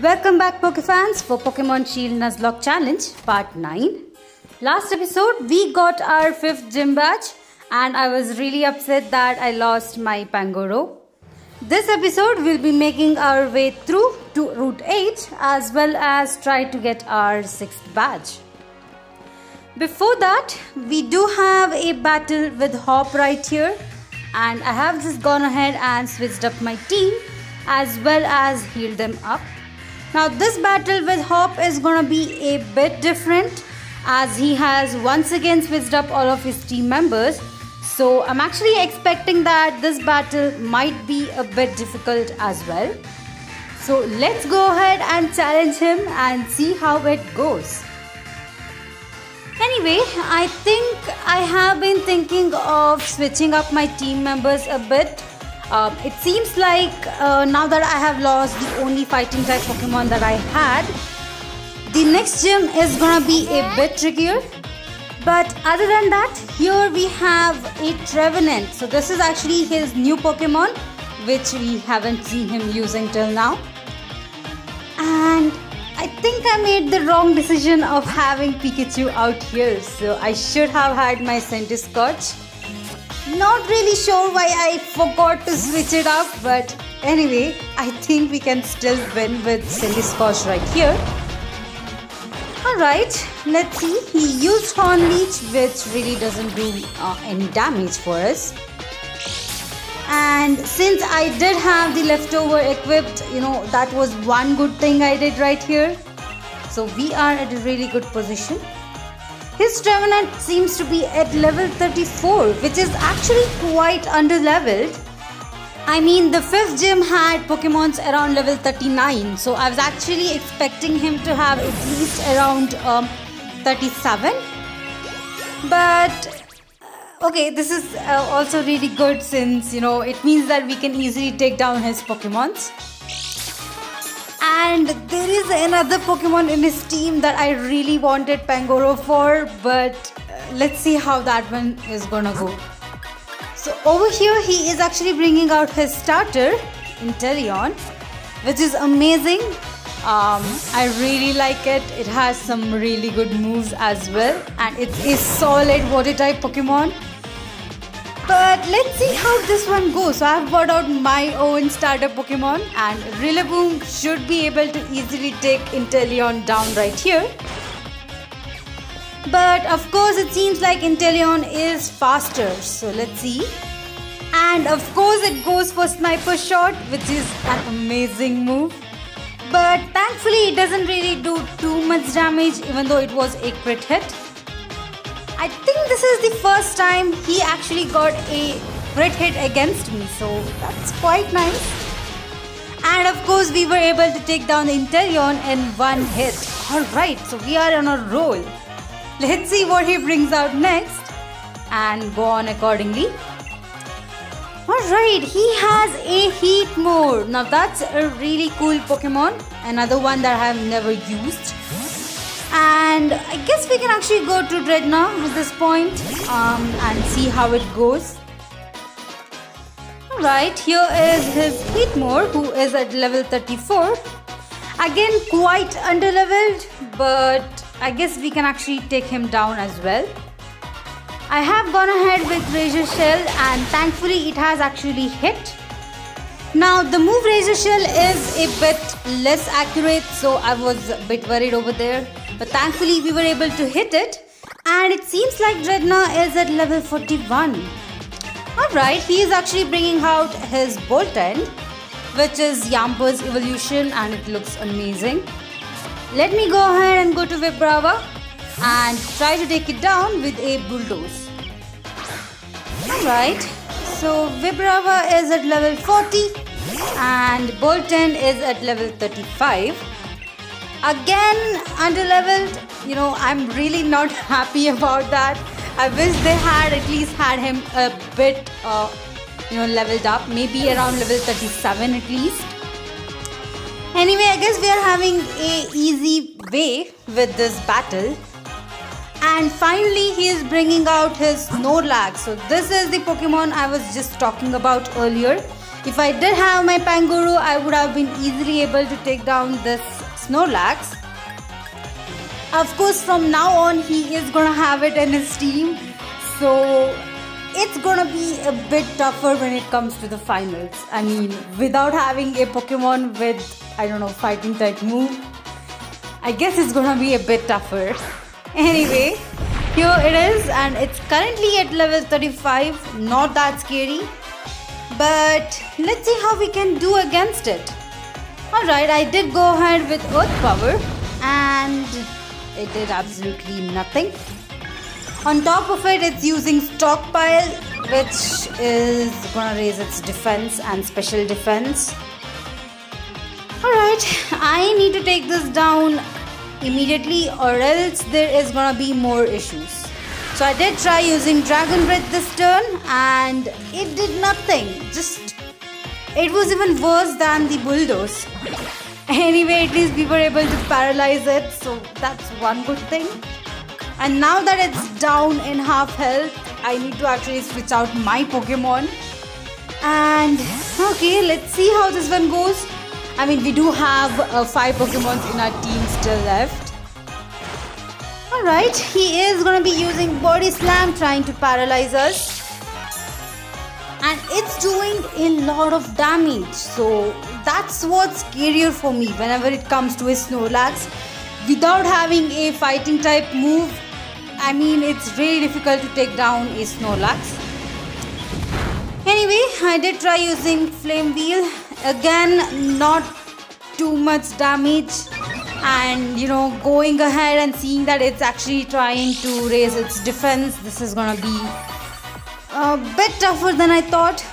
Welcome back Pokefans for Pokemon Shield Nuzlocke Challenge Part 9. Last episode we got our 5th gym badge and I was really upset that I lost my Pangoro. This episode we'll be making our way through to Route 8 as well as try to get our 6th badge. Before that we do have a battle with Hop right here and I have just gone ahead and switched up my team as well as healed them up. Now this battle with Hop is gonna be a bit different as he has once again switched up all of his team members. So I'm actually expecting that this battle might be a bit difficult as well. So let's go ahead and challenge him and see how it goes. Anyway, I think I have been thinking of switching up my team members a bit. It seems like now that I have lost the only fighting type Pokemon that I had, the next gym is gonna be a bit trickier. But other than that, here we have a Trevenant. So this is actually his new Pokemon, which we haven't seen him using till now. And I think I made the wrong decision of having Pikachu out here. So I should have had my Centiskorch. Not really sure why I forgot to switch it up, but anyway, I think we can still win with Centiskorch right here. Alright, let's see. He used Horn Leech, which really doesn't do any damage for us. And since I did have the leftover equipped, that was one good thing I did right here. So we are at a really good position. His Trevenant seems to be at level 34, which is actually quite under-leveled. I mean, the 5th gym had Pokemons around level 39, so I was actually expecting him to have at least around 37. But, okay, this is also really good since, it means that we can easily take down his Pokemons. And there is another Pokemon in his team that I really wanted Pangoro for, but let's see how that one is gonna go. So over here he is actually bringing out his starter, Inteleon, which is amazing. I really like it. It has some really good moves as well and it's a solid water type Pokemon. But let's see how this one goes. So I have brought out my own starter Pokemon and Rillaboom should be able to easily take Inteleon down right here. But of course it seems like Inteleon is faster. So let's see. And of course it goes for Sniper Shot, which is an amazing move. But thankfully it doesn't really do too much damage even though it was a crit hit. I think this is the first time he actually got a crit hit against me, so that's quite nice. And of course we were able to take down the Inteleon in one hit. Alright, so we are on a roll. Let's see what he brings out next and go on accordingly. Alright, he has a Heatmor. Now that's a really cool Pokemon. Another one that I have never used. And I guess we can actually go to Drednaw at this point and see how it goes. Alright, here is his Heatmor who is at level 34. Again, quite underleveled, but I guess we can actually take him down as well. I have gone ahead with Razor Shell and thankfully it has actually hit. Now the move Razor Shell is a bit less accurate, so I was a bit worried over there. But thankfully we were able to hit it and it seems like Drednaw is at level 41. Alright, he is actually bringing out his Boltund, which is Yamper's evolution and it looks amazing. Let me go ahead and go to Vibrava and try to take it down with a Bulldoze. Alright, so Vibrava is at level 40 and Boltund is at level 35. Again underleveled, I'm really not happy about that. I wish they had at least had him a bit leveled up, maybe around level 37 at least. Anyway, I guess we are having a easy way with this battle. And finally he is bringing out his Snorlax. So this is the Pokemon I was just talking about earlier. If I did have my Pangoro, I would have been easily able to take down this Snorlax. Of course, from now on, he is gonna have it in his team, so it's gonna be a bit tougher when it comes to the finals. I mean, without having a Pokemon with, I don't know, fighting type move, I guess it's gonna be a bit tougher. Anyway, here it is, and it's currently at level 35, not that scary. But let's see how we can do against it. Alright, I did go ahead with Earth Power and it did absolutely nothing. On top of it, it's using Stockpile, which is gonna raise its defense and special defense. Alright, I need to take this down immediately or else there is gonna be more issues. So I did try using Dragon Breath this turn and it did nothing. It was even worse than the Bulldoze. Anyway, at least we were able to paralyze it, so that's one good thing. And now that it's down in half health, I need to actually switch out my Pokemon. And okay, let's see how this one goes. I mean, we do have 5 Pokemons in our team still left. Alright, he is going to be using Body Slam, trying to paralyze us. And it's doing a lot of damage. So that's what's scarier for me whenever it comes to a Snorlax. Without having a fighting type move, I mean, it's really difficult to take down a Snorlax. Anyway, I did try using Flame Wheel. Again, not too much damage. And going ahead and seeing that it's actually trying to raise its defense, this is gonna be a bit tougher than I thought,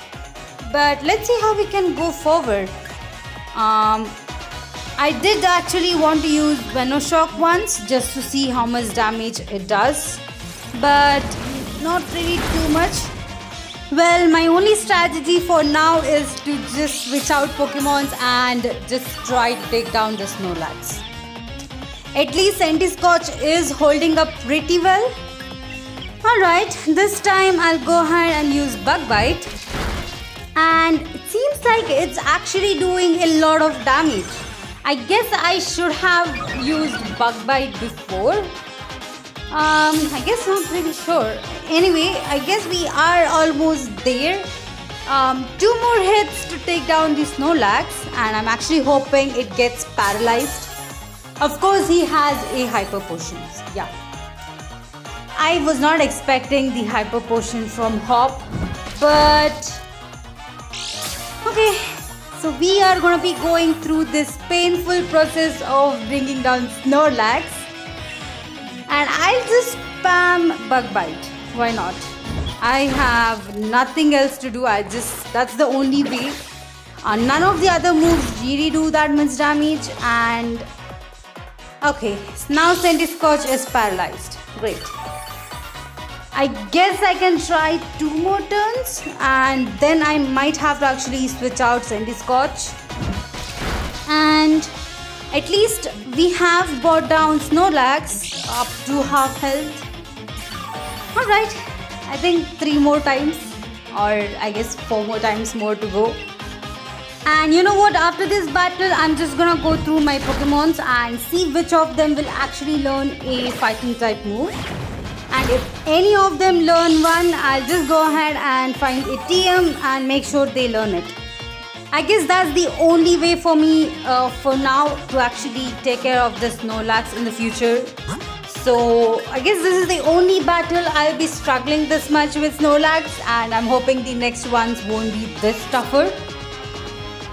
but let's see how we can go forward. I did actually want to use Venoshock once just to see how much damage it does, but not really too much. Well, my only strategy for now is to just switch out Pokemons and just try to take down the Snorlax. At least Centiskorch is holding up pretty well. Alright, this time I'll go ahead and use Bug Bite. And it seems like it's actually doing a lot of damage. I guess I should have used Bug Bite before. I guess I'm pretty sure. Anyway, I guess we are almost there. 2 more hits to take down the Snorlax. And I'm actually hoping it gets paralyzed. Of course, he has a Hyper Potion. Yeah. I was not expecting the Hyper Potion from Hop, but okay. So we are going to be going through this painful process of bringing down Snorlax, and I'll just spam Bug Bite. Why not? I have nothing else to do. That's the only way. None of the other moves really do that much damage, and okay, now Centiskorch is paralyzed. Great. I guess I can try 2 more turns and then I might have to actually switch out Centiskorch. And at least we have brought down Snorlax up to half health. Alright, I think 3 more times, or I guess 4 more times more to go. And you know what, after this battle, I'm just gonna go through my Pokemons and see which of them will actually learn a fighting type move. And if any of them learn one, I'll just go ahead and find a TM and make sure they learn it. I guess that's the only way for me for now to actually take care of the Snorlax in the future. So I guess this is the only battle I'll be struggling this much with Snorlax, and I'm hoping the next ones won't be this tougher.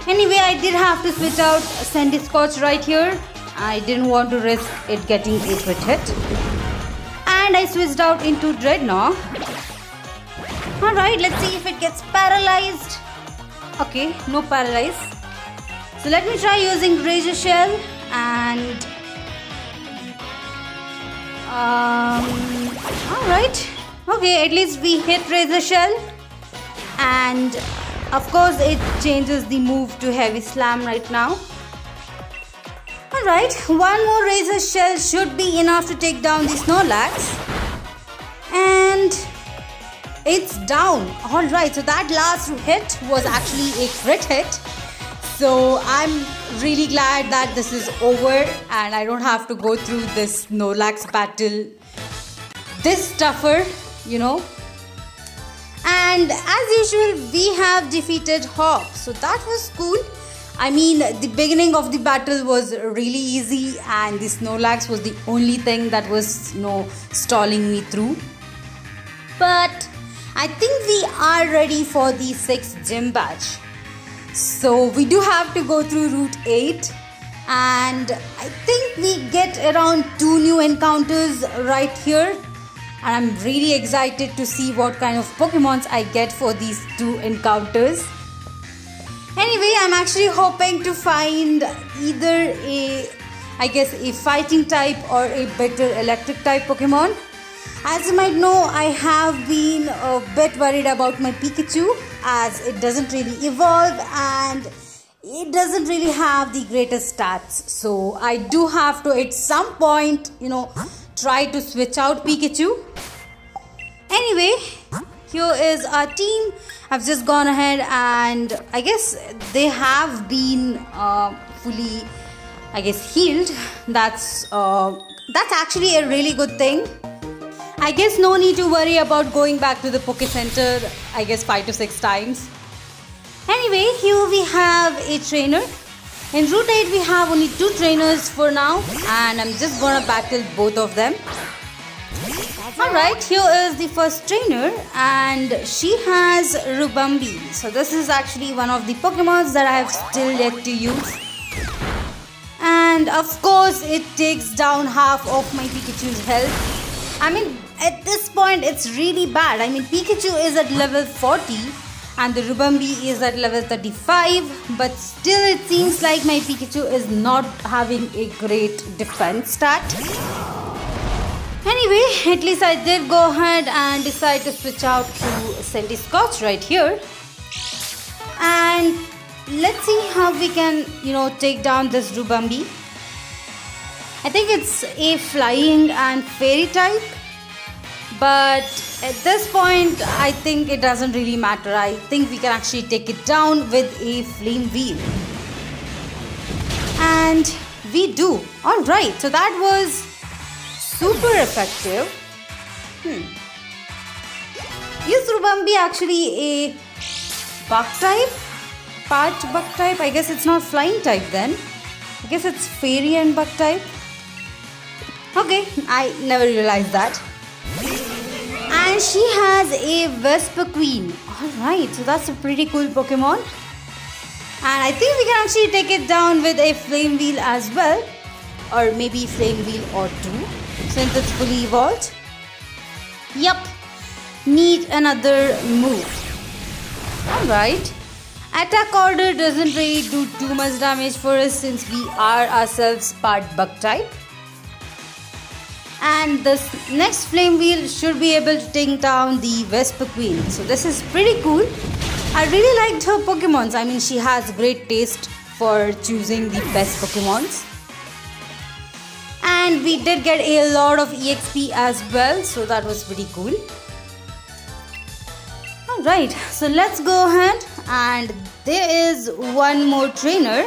Anyway, I did have to switch out Centiskorch right here. I didn't want to risk it getting a crit hit. And I switched out into Dreadnought. Alright, let's see if it gets paralyzed. Okay, no paralyze. So let me try using Razor Shell and alright. Okay, at least we hit Razor Shell, and of course it changes the move to Heavy Slam right now. Alright, 1 more Razor Shell should be enough to take down the Snorlax. And it's down. Alright, so that last hit was actually a crit hit. So I'm really glad that this is over and I don't have to go through this Snorlax battle this tougher, you know. And as usual, we have defeated Hawk. So that was cool. I mean, the beginning of the battle was really easy and the Snorlax was the only thing that was, stalling me through. But I think we are ready for the 6th gym badge. So we do have to go through Route 8. And I think we get around 2 new encounters right here. And I'm really excited to see what kind of Pokemons I get for these 2 encounters. Anyway, I'm actually hoping to find either a fighting type or a better electric type Pokemon. As you might know, I have been a bit worried about my Pikachu as it doesn't really evolve and it doesn't really have the greatest stats. So I do have to at some point, try to switch out Pikachu. Anyway, here is our team. I've just gone ahead and I guess they have been fully, healed. That's actually a really good thing. I guess no need to worry about going back to the Poke Center, 5 to 6 times. Anyway, here we have a trainer. In Route 8, we have only 2 trainers for now and I'm just gonna battle both of them. Alright, here is the first trainer and she has Ribombee. So this is actually one of the Pokemons that I have still yet to use. And of course, it takes down half of my Pikachu's health. I mean, at this point, it's really bad. I mean, Pikachu is at level 40 and the Ribombee is at level 35. But still, it seems like my Pikachu is not having a great defense stat. Anyway, at least I did go ahead and decide to switch out to Centiskorch right here. And let's see how we can, take down this Ribombee. I think it's a flying and fairy type. But at this point, I think it doesn't really matter. I think we can actually take it down with a flame wheel. And we do. Alright, so that was super effective. Is Ribombee actually a bug type? Part bug type? I guess it's not flying type then. I guess it's fairy and bug type. Okay, I never realized that. And she has a Vespiquen. Alright, so that's a pretty cool Pokemon. And I think we can actually take it down with a Flame Wheel as well. Or maybe Flame Wheel or 2. Since it's fully evolved. Yup. Need another move. Alright. Attack order doesn't really do too much damage for us since we are ourselves part bug type. And this next Flame Wheel should be able to take down the Vespiquen. So this is pretty cool. I really liked her Pokemons. I mean, she has great taste for choosing the best Pokemons. And we did get a lot of EXP as well. So that was pretty cool. Alright, so let's go ahead. And there is one more trainer.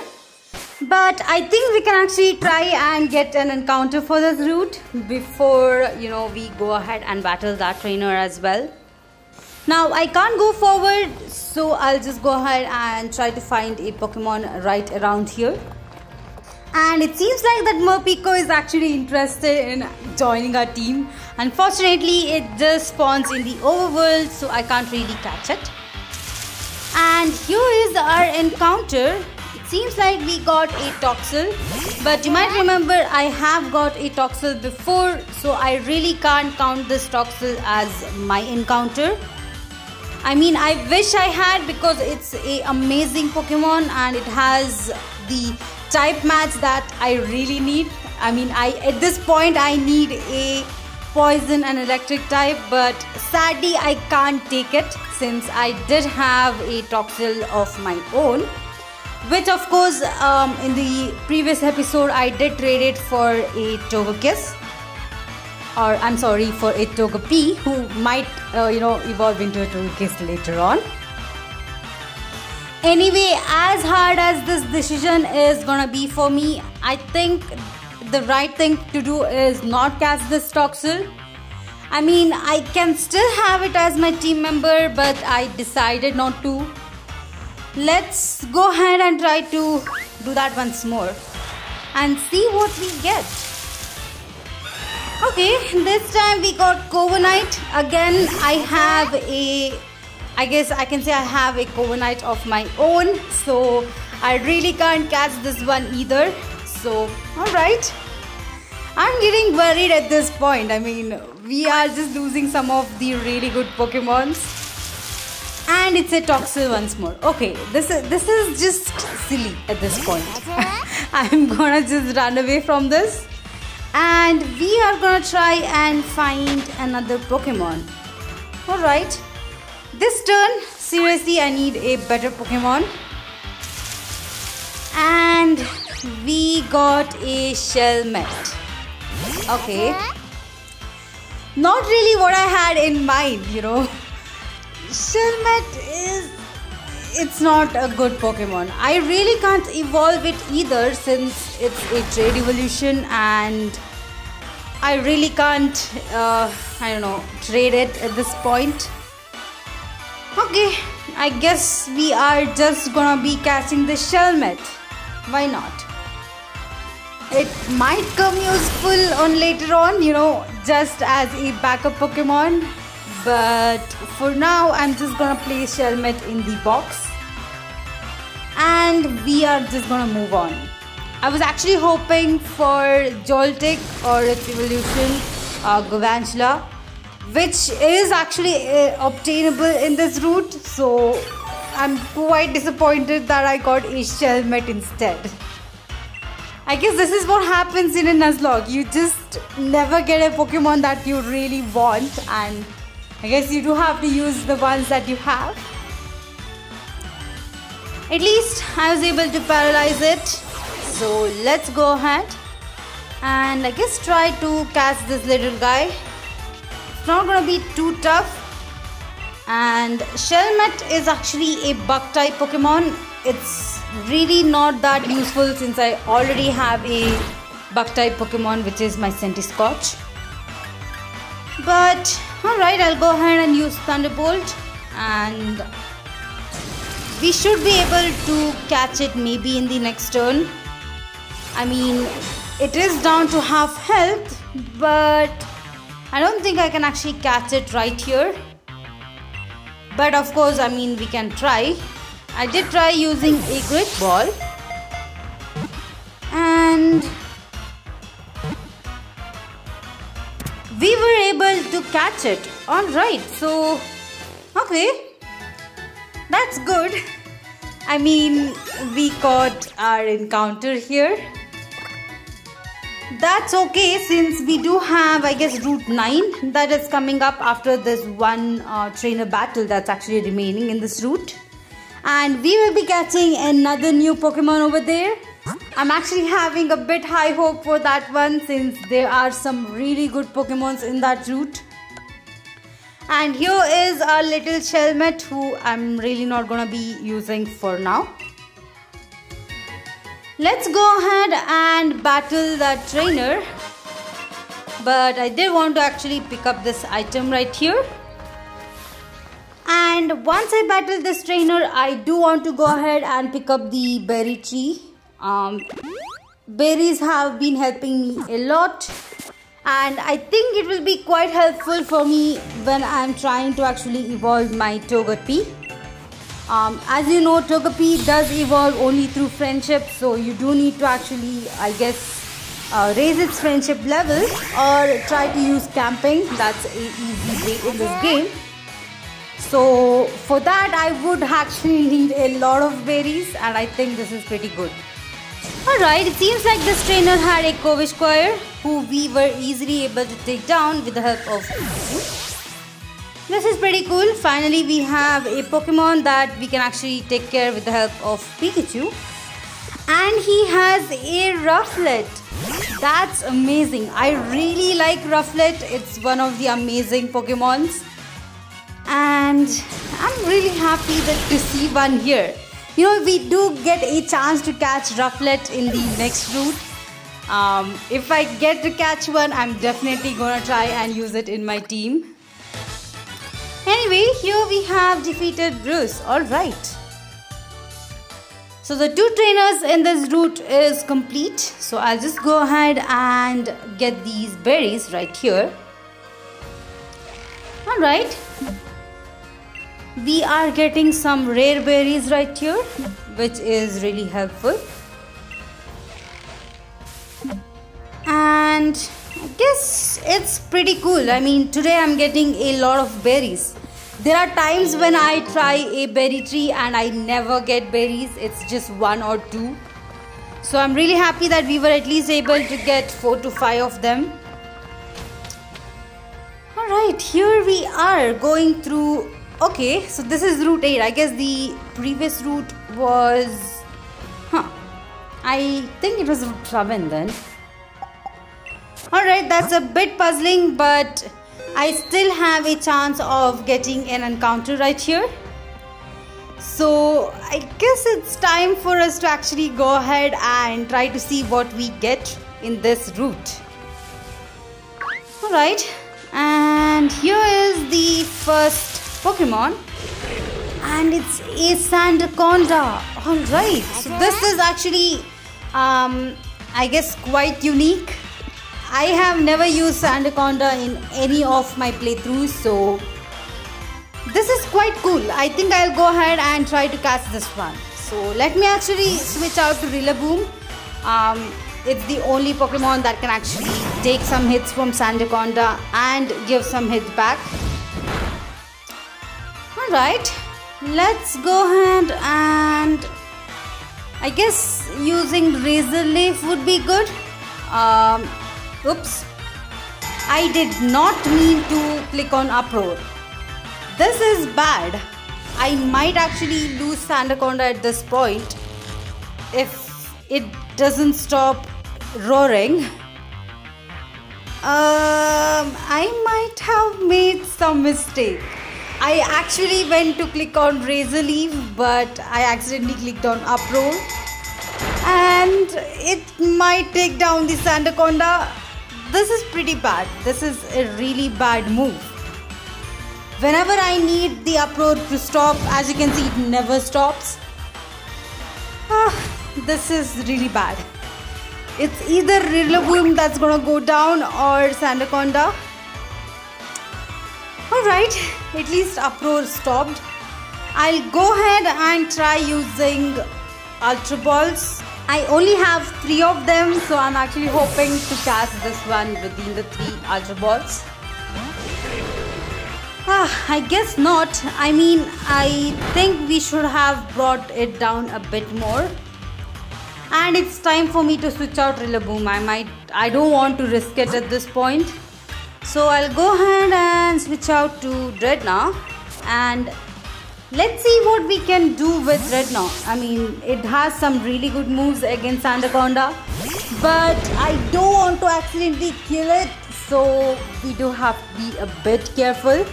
But I think we can actually try and get an encounter for this route before, we go ahead and battle that trainer as well. Now, I can't go forward, so I'll just go ahead and try to find a Pokemon right around here. And it seems like that Morpeko is actually interested in joining our team. Unfortunately, it just spawns in the overworld, so I can't really catch it. And here is our encounter. Seems like we got a Toxel, but you might remember I have got a Toxel before, so I really can't count this Toxel as my encounter. I mean, I wish I had because it's an amazing Pokemon and it has the type match that I really need. I mean, at this point I need a poison and electric type, but sadly I can't take it since I did have a Toxel of my own. Which of course in the previous episode I did trade it for a Togekiss. or I'm sorry, for a Togepi, who might evolve into a Togekiss later on. Anyway, as hard as this decision is gonna be for me, I think the right thing to do is not catch this Toxel. I mean, I can still have it as my team member, but I decided not to. Let's go ahead and try to do that once more and see what we get. Okay, this time we got Corviknight. Again, I guess I can say I have a Corviknight of my own, so I really can't catch this one either. So, alright. I'm getting worried at this point. I mean, we are just losing some of the really good Pokemons. And it's a Toxel once more. Okay, this is just silly at this point. I'm gonna just run away from this. And we are gonna try and find another Pokemon. Alright. This turn, seriously, I need a better Pokemon. And we got a Shelmet. Okay. Not really what I had in mind, Shelmet it's not a good Pokemon. I really can't evolve it either, since it's a trade evolution and I really can't, trade it at this point. Okay, I guess we are just gonna be catching the Shelmet. Why not? It might come useful on later on, just as a backup Pokemon. But for now, I'm just gonna place Shelmet in the box. And we are just gonna move on. I was actually hoping for Joltik or its evolution, Galvantula, which is actually obtainable in this route. So I'm quite disappointed that I got a Shelmet instead. I guess this is what happens in a Nuzlocke. You just never get a Pokemon that you really want, and I guess you do have to use the ones that you have. At least I was able to paralyze it. So let's go ahead and I guess try to catch this little guy. It's not gonna be too tough. And Shelmet is actually a bug type Pokemon. It's really not that useful since I already have a bug type Pokemon, which is my Centiskorch. But alright, I'll go ahead and use Thunderbolt, and we should be able to catch it maybe in the next turn. I mean, it is down to half health, but I don't think I can actually catch it right here. But of course, I mean, we can try. I did try using a Great Ball, and we were able to catch it. Alright, so okay, that's good. I mean, we got our encounter here. That's okay, since we do have, I guess, Route 9 that is coming up after this one trainer battle that's actually remaining in this route. And we will be catching another new Pokemon over there. I'm actually having a bit high hope for that one, since there are some really good Pokemons in that route. And here is our little Shelmet, who I'm really not gonna be using for now. Let's go ahead and battle that trainer. But I did want to actually pick up this item right here. And once I battle this trainer, I do want to go ahead and pick up the berry tree. Berries have been helping me a lot, and I think it will be quite helpful for me when I'm trying to actually evolve my Togepi. As you know, Togepi does evolve only through friendship, so you do need to actually, I guess, raise its friendship level or try to use camping. That's an easy way in this game. So for that, I would actually need a lot of berries, and I think this is pretty good. Alright, it seems like this trainer had a Corviknight who we were easily able to take down with the help of Pikachu. This is pretty cool. Finally, we have a Pokemon that we can actually take care with the help of Pikachu. And he has a Rufflet. That's amazing. I really like Rufflet. It's one of the amazing Pokemons. And I'm really happy to see one here. You know, we do get a chance to catch Rufflet in the next route. If I get to catch one, I'm definitely gonna try and use it in my team. Anyway, here we have defeated Bruce. Alright. So the 2 trainers in this route is complete. So I'll just go ahead and get these berries right here. Alright. We are getting some rare berries right here, which is really helpful. And I guess it's pretty cool. I mean, today I'm getting a lot of berries. There are times when I try a berry tree and I never get berries. It's just 1 or 2. So I'm really happy that we were at least able to get 4 to 5 of them. Alright, here we are going through. Okay, so this is route 8. I guess the previous route was... I think it was route 7 then. Alright, that's a bit puzzling, but I still have a chance of getting an encounter right here. So I guess it's time for us to actually go ahead and try to see what we get in this route. Alright, and here is the first Pokemon. And it's a Sandaconda. Alright, so this is actually, I guess, quite unique. I have never used Sandaconda in any of my playthroughs, so this is quite cool. I think I'll go ahead and try to catch this one. So let me actually switch out to Rillaboom. It's the only Pokemon that can actually take some hits from Sandaconda and give some hits back. Alright, let's go ahead and I guess using Razor Leaf would be good. Oops, I did not mean to click on Uproar. This is bad. I might actually lose Sandaconda at this point if it doesn't stop roaring. I might have made some mistake. I actually went to click on Razor Leaf, but I accidentally clicked on Uproar. And it might take down the Sandaconda. This is pretty bad. This is a really bad move. Whenever I need the Uproar to stop, as you can see, it never stops. This is really bad. It's either Rillaboom that's gonna go down or Sandaconda. Alright, at least Uproar stopped. I'll go ahead and try using Ultra Balls. I only have 3 of them, so I'm actually hoping to catch this one within the 3 Ultra Balls. I guess not. I mean, I think we should have brought it down a bit more. And it's time for me to switch out Rillaboom. I don't want to risk it at this point. So I'll go ahead and switch out to Drednaw. And let's see what we can do with Drednaw. I mean, it has some really good moves against Sandaconda, but I don't want to accidentally kill it, so we do have to be a bit careful.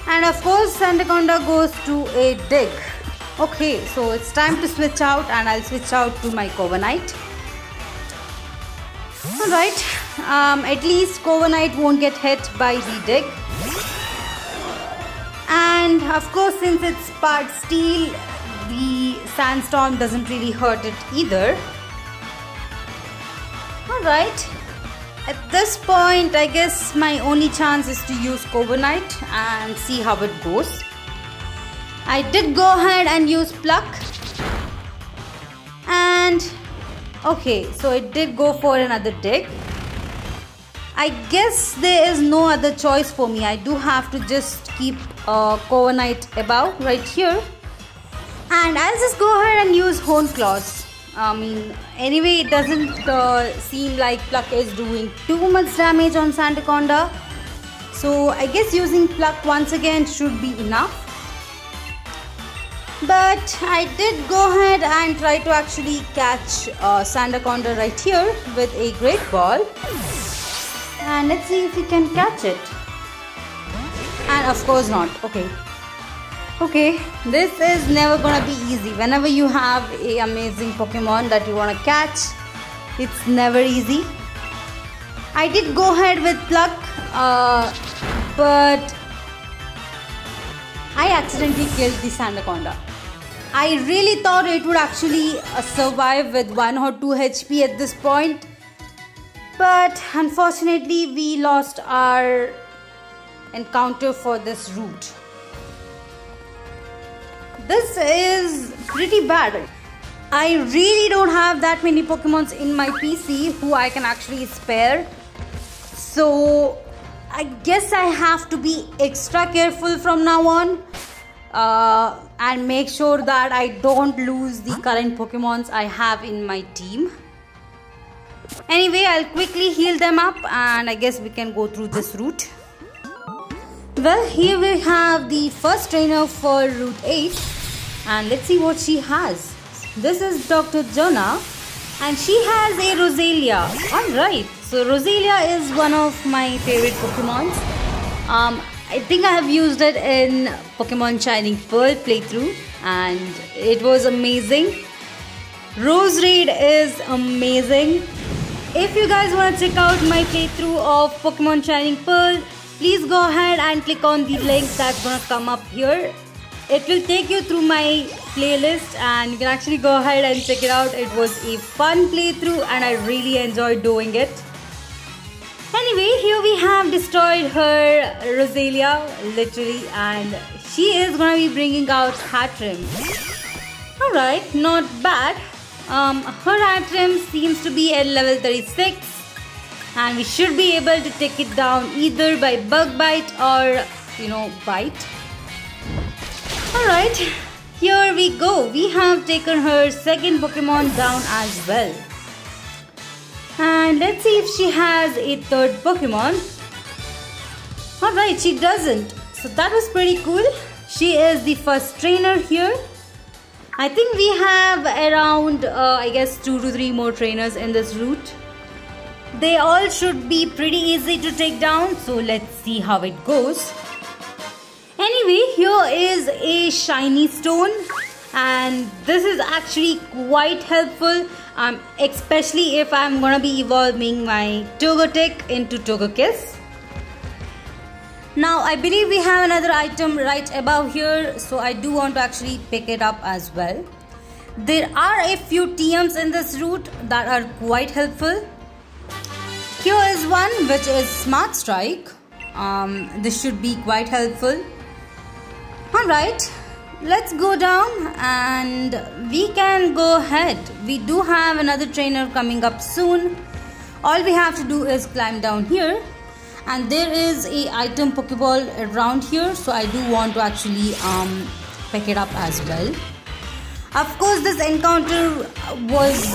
And of course, Sandaconda goes to a dig. Okay, so it's time to switch out, and I'll switch out to my Corviknight. Alright, at least Corviknight won't get hit by the dig. And of course, since it's part steel, the sandstorm doesn't really hurt it either. Alright, at this point, I guess my only chance is to use Corviknight and see how it goes. I did go ahead and use Pluck. And okay, so it did go for another dig. I guess there is no other choice for me. I do have to just keep Corviknight above right here. And I'll just go ahead and use Horn Claws. I mean, anyway, it doesn't seem like Pluck is doing too much damage on Sandaconda. So I guess using Pluck once again should be enough. But I did go ahead and try to actually catch Sandaconda right here with a great ball. And let's see if we can catch it. And of course not. Okay, this is never gonna be easy. Whenever you have a amazing Pokemon that you wanna catch, it's never easy. I did go ahead with Pluck, but I accidentally killed the Sandaconda. I really thought it would actually survive with 1 or 2 HP at this point, but unfortunately we lost our encounter for this route. This is pretty bad. I really don't have that many Pokemons in my PC who I can actually spare. So I guess I have to be extra careful from now on and make sure that I don't lose the current Pokemons I have in my team. Anyway, I'll quickly heal them up and I guess we can go through this route. Well, here we have the first trainer for Route 8 and let's see what she has. This is Dr. Jonah and she has a Roselia. Alright, so Roselia is one of my favorite Pokemons. I think I have used it in Pokemon Shining Pearl playthrough and it was amazing. Roserade is amazing. If you guys want to check out my playthrough of Pokemon Shining Pearl, please go ahead and click on the link that's gonna come up here. It will take you through my playlist and you can actually go ahead and check it out. It was a fun playthrough and I really enjoyed doing it. Anyway, here we have destroyed her Roselia literally and she is gonna be bringing out Hatterene. Alright, not bad. Her Hatterene seems to be at level 36 and we should be able to take it down either by Bug Bite or Bite. Alright, here we go. We have taken her second Pokemon down as well. And let's see if she has a third Pokemon. Alright, she doesn't. So that was pretty cool. She is the first trainer here. I think we have around, I guess 2 to 3 more trainers in this route. They all should be pretty easy to take down. So let's see how it goes. Anyway, here is a shiny stone and this is actually quite helpful, especially if I'm gonna be evolving my Togetic into Togekiss. Now I believe we have another item right above here, so I do want to actually pick it up as well. There are a few TMs in this route that are quite helpful. Here is one which is Smart Strike. This should be quite helpful. Alright, let's go down and we can go ahead. We do have another trainer coming up soon. All we have to do is climb down here and there is a item Pokeball around here, so I do want to actually pick it up as well. Of course, this encounter was,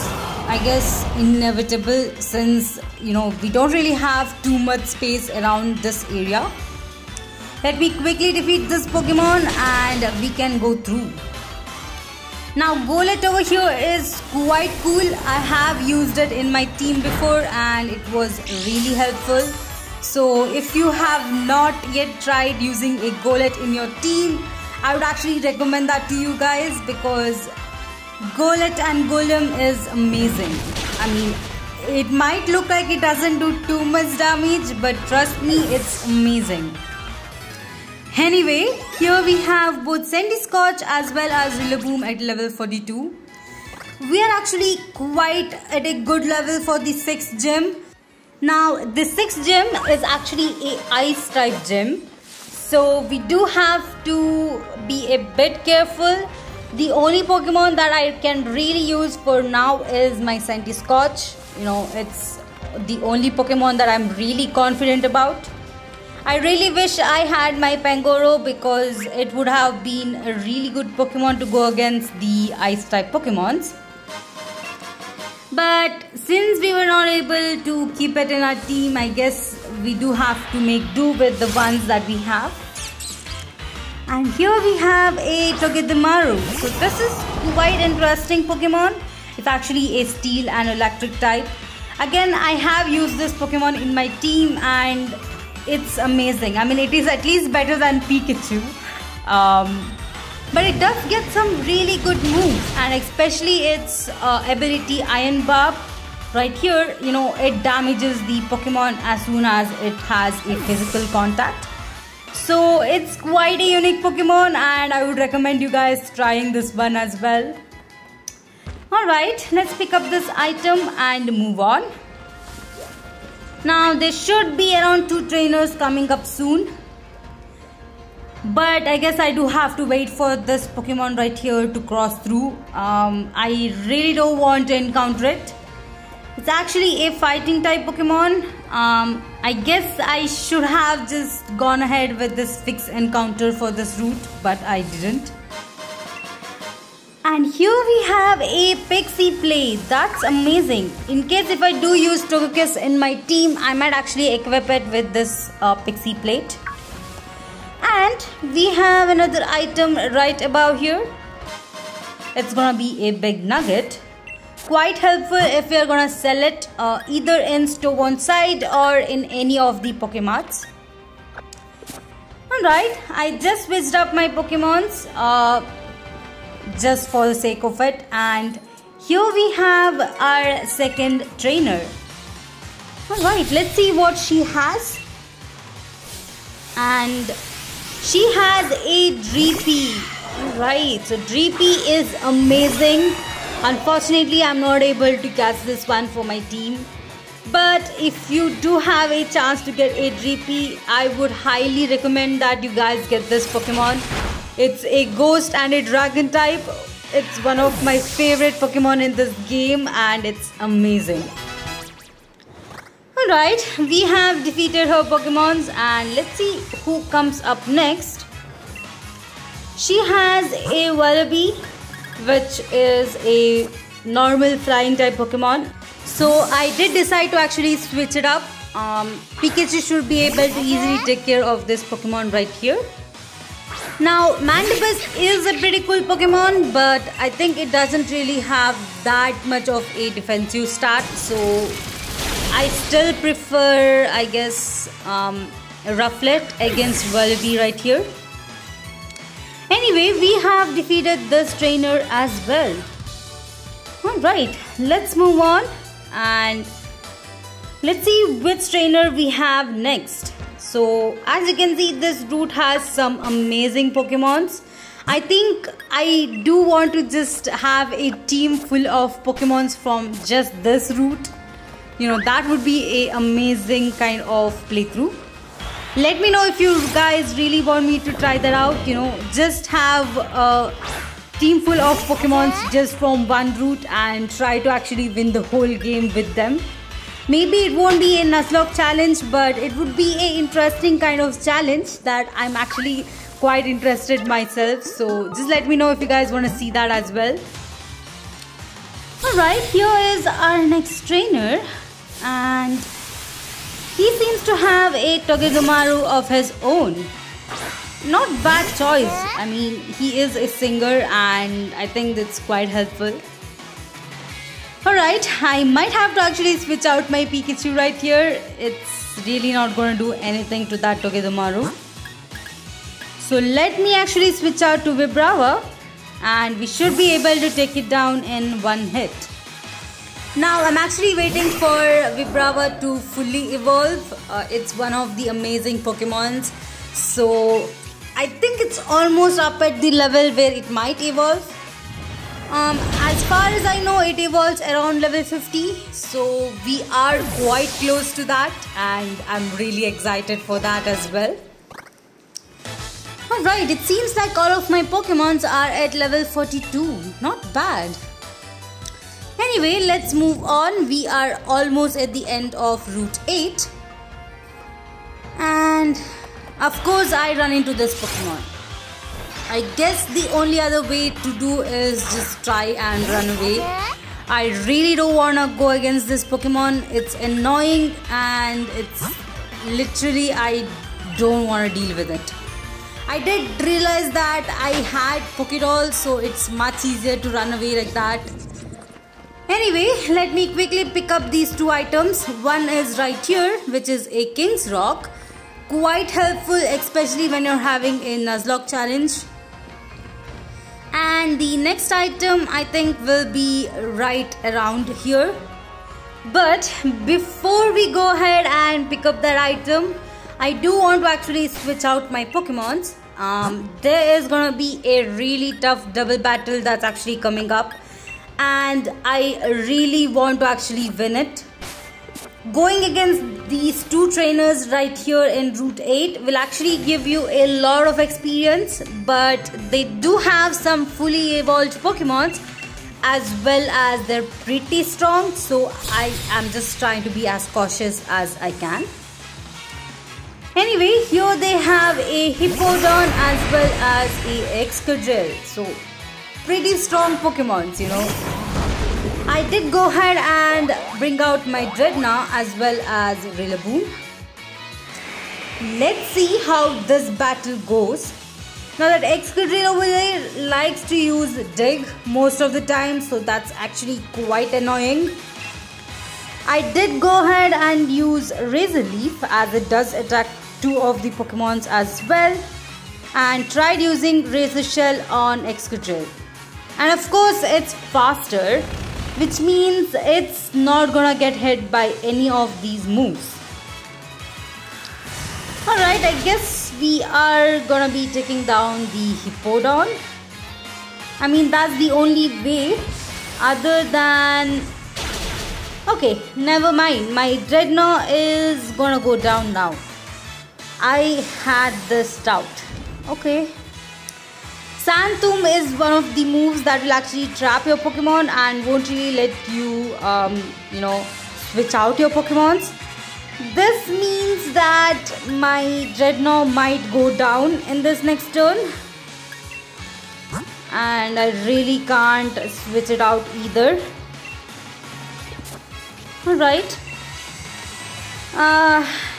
I guess, inevitable since we don't really have too much space around this area. Let me quickly defeat this Pokemon and we can go through. Now Golett over here is quite cool. I have used it in my team before and it was really helpful. So if you have not yet tried using a Golett in your team, I would actually recommend that to you guys because Golett and Golem is amazing. I mean, it might look like it doesn't do too much damage, but trust me, it's amazing. Anyway, here we have both Centiskorch as well as Rillaboom at level 42. We are actually quite at a good level for the 6th gym. Now, the 6th gym is actually a ice type gym. So, we do have to be a bit careful. The only Pokemon that I can really use for now is my Centiskorch. It's the only Pokemon that I'm really confident about. I really wish I had my Pangoro because it would have been a really good Pokemon to go against the ice type Pokemons. But since we were not able to keep it in our team, I guess we do have to make do with the ones that we have. And here we have a Togedemaru. So this is quite interesting Pokemon. It's actually a steel and electric type. Again, I have used this Pokemon in my team and it's amazing. I mean, it is at least better than Pikachu. But it does get some really good moves, and especially its ability Iron Barb. Right here, you know, it damages the Pokemon as soon as it has a physical contact. So it's quite a unique Pokemon and I would recommend you guys trying this one as well. Alright, let's pick up this item and move on. Now there should be around 2 trainers coming up soon. But I guess I do have to wait for this Pokemon right here to cross through. I really don't want to encounter it. It's actually a fighting type Pokemon. I guess I should have just gone ahead with this fixed encounter for this route, but I didn't. And here we have a Pixie Plate. That's amazing. In case if I do use Togekiss in my team, I might actually equip it with this Pixie Plate. And we have another item right above here. It's gonna be a big nugget. Quite helpful if you're gonna sell it either in store on site or in any of the Pokemarts. Alright, I just switched up my Pokemons just for the sake of it, and here we have our second trainer. Alright, let's see what she has. And she has a Dreepy. Alright, so Dreepy is amazing. Unfortunately, I'm not able to catch this one for my team. But if you do have a chance to get a Dreepy, I would highly recommend that you guys get this Pokemon. It's a ghost and a dragon type. It's one of my favorite Pokemon in this game and it's amazing. Alright, we have defeated her Pokemons and let's see who comes up next. She has a Wallaby, which is a normal flying type Pokemon. So I did decide to actually switch it up. Pikachu should be able to easily take care of this Pokemon right here. Now Mandibuzz is a pretty cool Pokemon, but I think it doesn't really have that much of a defensive stat. So I still prefer, I guess, Rufflet against Wallaby right here. Anyway, we have defeated this trainer as well. Alright, let's move on and let's see which trainer we have next. So, as you can see, this route has some amazing Pokemons. I think I do want to just have a team full of Pokemons from just this route. You know, that would be an amazing kind of playthrough. Let me know if you guys really want me to try that out. You know, just have a team full of Pokemons just from one route and try to actually win the whole game with them. Maybe it won't be a Nuzlocke challenge, but it would be an interesting kind of challenge that I'm actually quite interested myself. So just let me know if you guys want to see that as well. Alright, here is our next trainer and he seems to have a Togedemaru of his own. Not bad choice. I mean, he is a singer and I think that's quite helpful. Alright, I might have to actually switch out my Pikachu right here. It's really not going to do anything to that Togedemaru. So let me actually switch out to Vibrava and we should be able to take it down in one hit. Now I'm actually waiting for Vibrava to fully evolve. It's one of the amazing Pokemons. So I think it's almost up at the level where it might evolve. As far as I know, it evolves around level 50. So we are quite close to that and I'm really excited for that as well. Alright, it seems like all of my Pokemons are at level 42. Not bad. Anyway, let's move on. We are almost at the end of Route 8. And of course, I run into this Pokemon. I guess the only other way to do is just try and run away. I really don't want to go against this Pokemon. It's annoying and it's literally I don't want to deal with it. I did realize that I had Pokédoll, so it's much easier to run away like that. Anyway, let me quickly pick up these two items. One is right here, which is a King's Rock. Quite helpful, especially when you're having a Nuzlocke challenge. And the next item I think will be right around here. But before we go ahead and pick up that item, I do want to actually switch out my Pokemons. There is gonna be a really tough double battle that's actually coming up, and I really want to actually win it. Going against these two trainers right here in Route 8 will actually give you a lot of experience, but they do have some fully evolved Pokemons as well as they're pretty strong, so I am just trying to be as cautious as I can. Anyway, here they have a Hippowdon as well as a Excadrill, so pretty strong Pokemons, you know. I did go ahead and bring out my Drednaw as well as Rillaboom. Let's see how this battle goes. Now that Excadrill over there likes to use Dig most of the time, so that's actually quite annoying. I did go ahead and use Razor Leaf as it does attack two of the Pokemons as well, and tried using Razor Shell on Excadrill. And of course it's faster, which means it's not gonna get hit by any of these moves. Alright, I guess we are gonna be taking down the Hippowdon. I mean, that's the only way other than... Okay, never mind. My Drednaw is gonna go down now. I had this doubt. Okay. Sand Tomb is one of the moves that will actually trap your Pokemon and won't really let you, switch out your Pokemons. This means that my Drednaw might go down in this next turn. And I really can't switch it out either. Alright.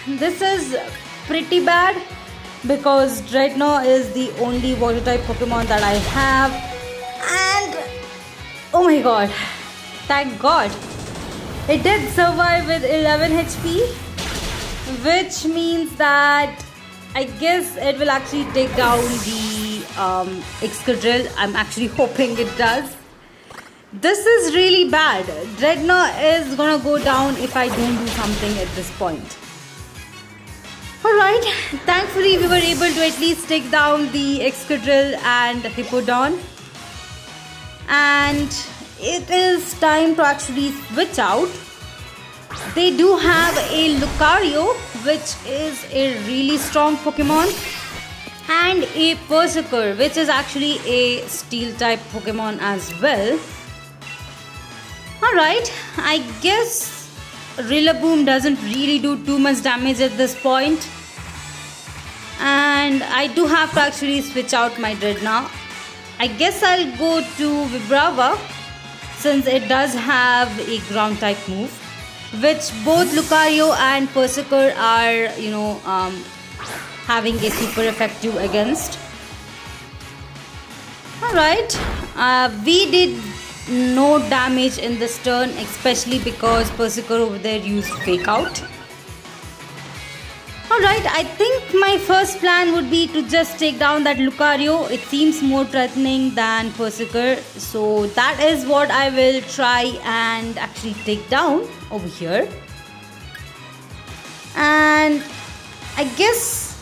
This is pretty bad, because Drednaw is the only water type Pokemon that I have, and oh my god, thank god, it did survive with 11 HP, which means that I guess it will actually take down the Excadrill. I'm actually hoping it does. This is really bad. Drednaw is gonna go down if I don't do something at this point. Alright, thankfully we were able to at least take down the Excadrill and Hippowdon. And it is time to actually switch out. They do have a Lucario, which is a really strong Pokemon, and a Persiker, which is actually a steel type Pokemon as well. Alright, I guess Rillaboom doesn't really do too much damage at this point, and I do have to actually switch out my Drednaw. I guess I'll go to Vibrava, since it does have a ground type move, which both Lucario and Persiker are, having a super effective against. Alright, we did no damage in this turn, especially because Persiker over there used Fake Out. Alright, I think my first plan would be to just take down that Lucario. It seems more threatening than Persiker, so that is what I will try and actually take down over here. And I guess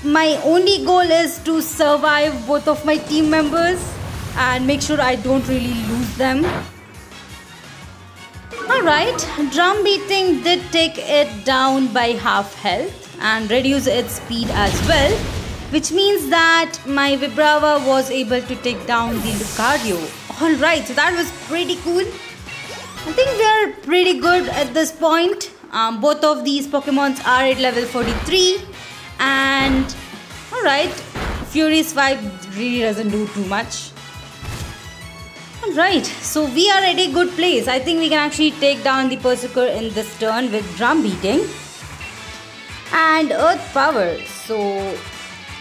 my only goal is to survive both of my team members and make sure I don't really lose them. Alright, Drum Beating did take it down by half health and reduce its speed as well, which means that my Vibrava was able to take down the Lucario. Alright, so that was pretty cool. I think they are pretty good at this point. Both of these Pokemons are at level 43, and alright, Fury's Swipe really doesn't do too much. Alright, so we are at a good place. I think we can actually take down the Persiker in this turn with Drum Beating and Earth Power. So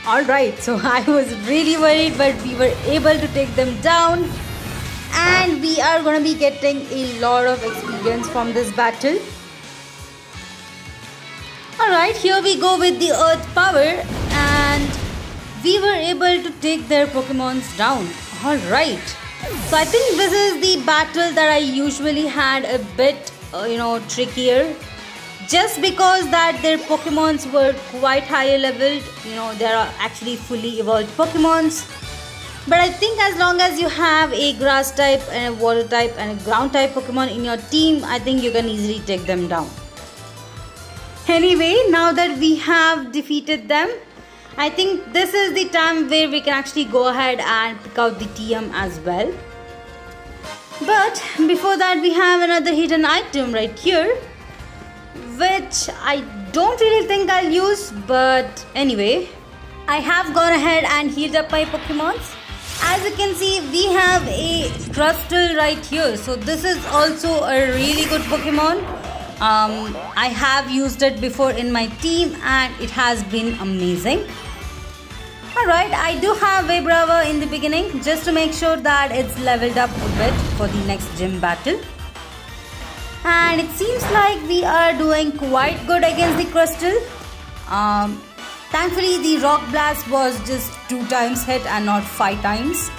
Alright, so I was really worried, but we were able to take them down. And we are going to be getting a lot of experience from this battle. Alright, here we go with the Earth Power. And we were able to take their Pokemons down. Alright. So I think this is the battle that I usually had a bit, trickier. Just because that their Pokemons were quite higher leveled, they are actually fully evolved Pokemons. But I think as long as you have a grass type and a water type and a ground type Pokemon in your team, I think you can easily take them down. Anyway, now that we have defeated them, I think this is the time where we can actually go ahead and pick out the TM as well. But before that, we have another hidden item right here, which I don't really think I'll use, but anyway, I have gone ahead and healed up my Pokemons. As you can see, we have a Crustle right here, so this is also a really good Pokemon. I have used it before in my team and it has been amazing. Alright, I do have Vibrava in the beginning just to make sure that it's leveled up a bit for the next gym battle. And it seems like we are doing quite good against the Crustle. Thankfully, the Rock Blast was just 2 times hit and not 5 times.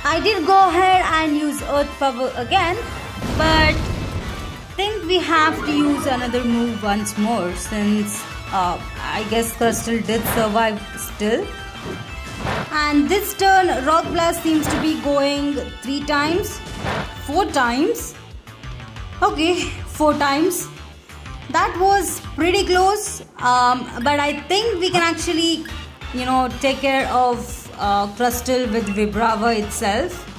I did go ahead and use Earth Power again, but I think we have to use another move once more since I guess Crustle did survive still. And this turn, Rock Blast seems to be going 3 times, 4 times. Okay, 4 times. That was pretty close, but I think we can actually, take care of Crustle with Vibrava itself.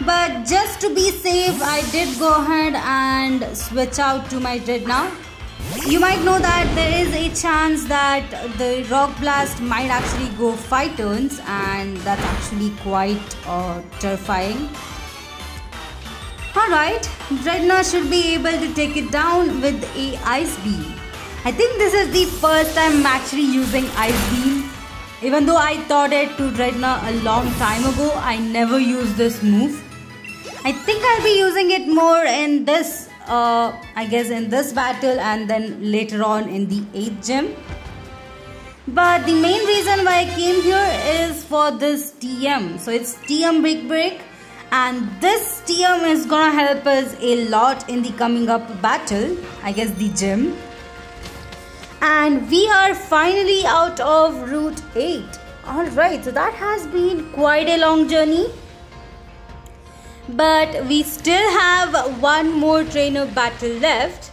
But just to be safe, I did go ahead and switch out to my Drednaw. You might know that there is a chance that the Rock Blast might actually go 5 turns, and that's actually quite terrifying. Alright, Drednaw should be able to take it down with a Ice Beam. I think this is the first time I'm actually using Ice Beam. Even though I taught it to Drednaw a long time ago, I never used this move. I think I'll be using it more in this, in this battle and then later on in the 8th gym. But the main reason why I came here is for this TM. So it's TM Brick Break. And this TM is gonna help us a lot in the coming up battle, the gym. And we are finally out of Route 8. Alright, so that has been quite a long journey. But we still have one more trainer battle left.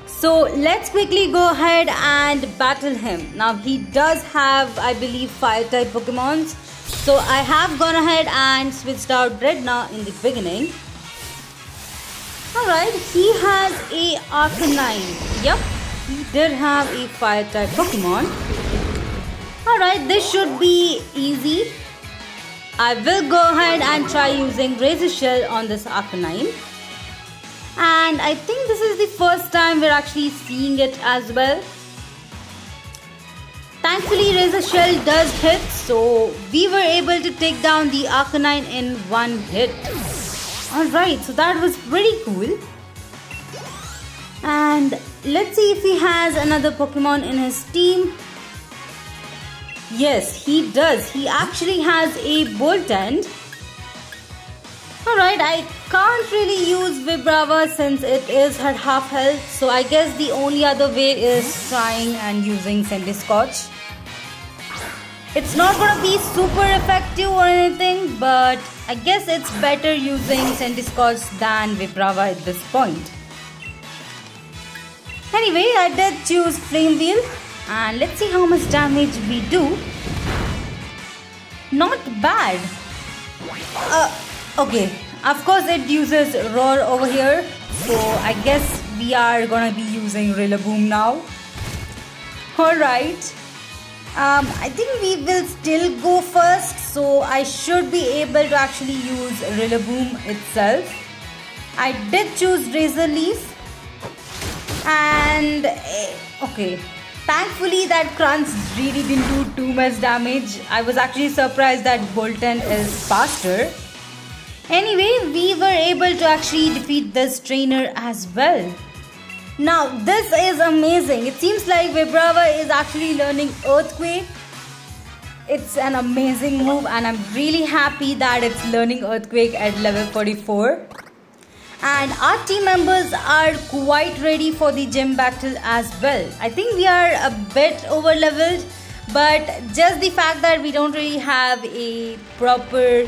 So let's quickly go ahead and battle him. Now he does have, I believe, Fire type Pokemons. So I have gone ahead and switched out Drednaw in the beginning. Alright, he has a Arcanine. Yep, he did have a Fire type Pokemon. Alright, this should be easy. I will go ahead and try using Razor Shell on this Arcanine. And I think this is the first time we're actually seeing it as well. Thankfully, Razor Shell does hit, so we were able to take down the Arcanine in 1 hit. Alright, so that was pretty cool. And let's see if he has another Pokemon in his team. Yes, he does. He actually has a Boltund. Alright, I can't really use Vibrava since it is at half health. So I guess the only other way is trying and using Centiskorch. It's not gonna be super effective or anything, but I guess it's better using Centiskorch than Vibrava at this point. Anyway, I did choose Flame Wheel, and let's see how much damage we do. Not bad. Okay, of course it uses Roar over here, so I guess we are gonna be using Rillaboom now. Alright. I think we will still go first, so I should be able to actually use Rillaboom itself. I did choose Razor Leaf, and okay, Thankfully that Krantz really didn't do too much damage. I was actually surprised that Boltund is faster. Anyway, we were able to actually defeat this trainer as well. Now this is amazing. It seems like Vibrava is actually learning Earthquake. It's an amazing move and I'm really happy that it's learning Earthquake at level 44. And our team members are quite ready for the gym battle as well. I think we are a bit over leveled, but just the fact that we don't really have a proper,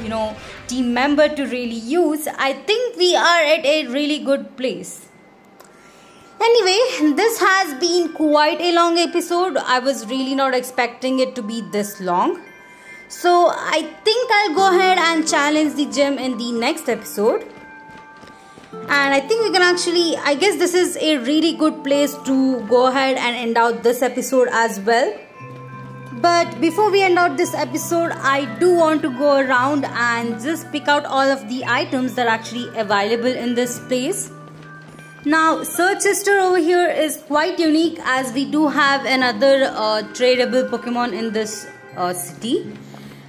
team member to really use, I think we are at a really good place. Anyway, this has been quite a long episode. I was really not expecting it to be this long. So I think I'll go ahead and challenge the gym in the next episode. And I think we can actually, I guess this is a really good place to go ahead and end out this episode as well. But before we end out this episode, I do want to go around and just pick out all of the items that are actually available in this place. Now, Search Sister over here is quite unique as we do have another tradable Pokemon in this city.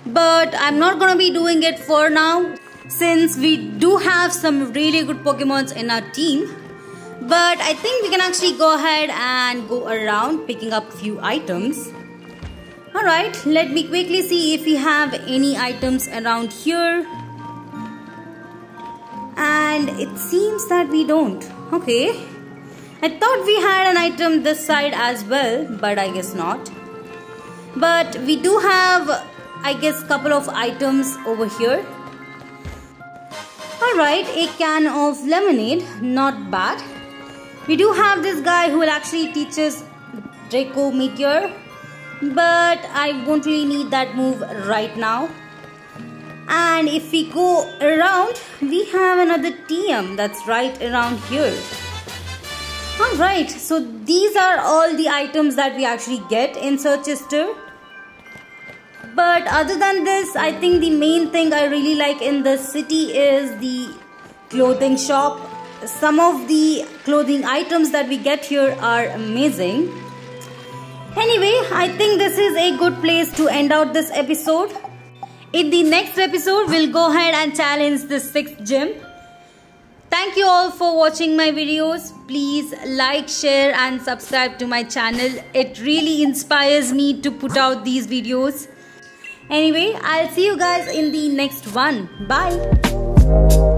But I'm not going to be doing it for now since we do have some really good Pokemons in our team. But I think we can actually go ahead and go around picking up a few items. Alright, let me quickly see if we have any items around here. And it seems that we don't. Okay, I thought we had an item this side as well, but I guess not. But we do have, I guess, couple of items over here. Alright, a can of lemonade, not bad. We do have this guy who will actually teach us Draco Meteor, but I won't really need that move right now. And if we go around, we have another TM that's right around here. Alright, so these are all the items that we actually get in Search Sister. But other than this, I think the main thing I really like in the city is the clothing shop. Some of the clothing items that we get here are amazing. Anyway, I think this is a good place to end out this episode. In the next episode, we'll go ahead and challenge the 6th gym. Thank you all for watching my videos. Please like, share and subscribe to my channel. It really inspires me to put out these videos. Anyway, I'll see you guys in the next one. Bye.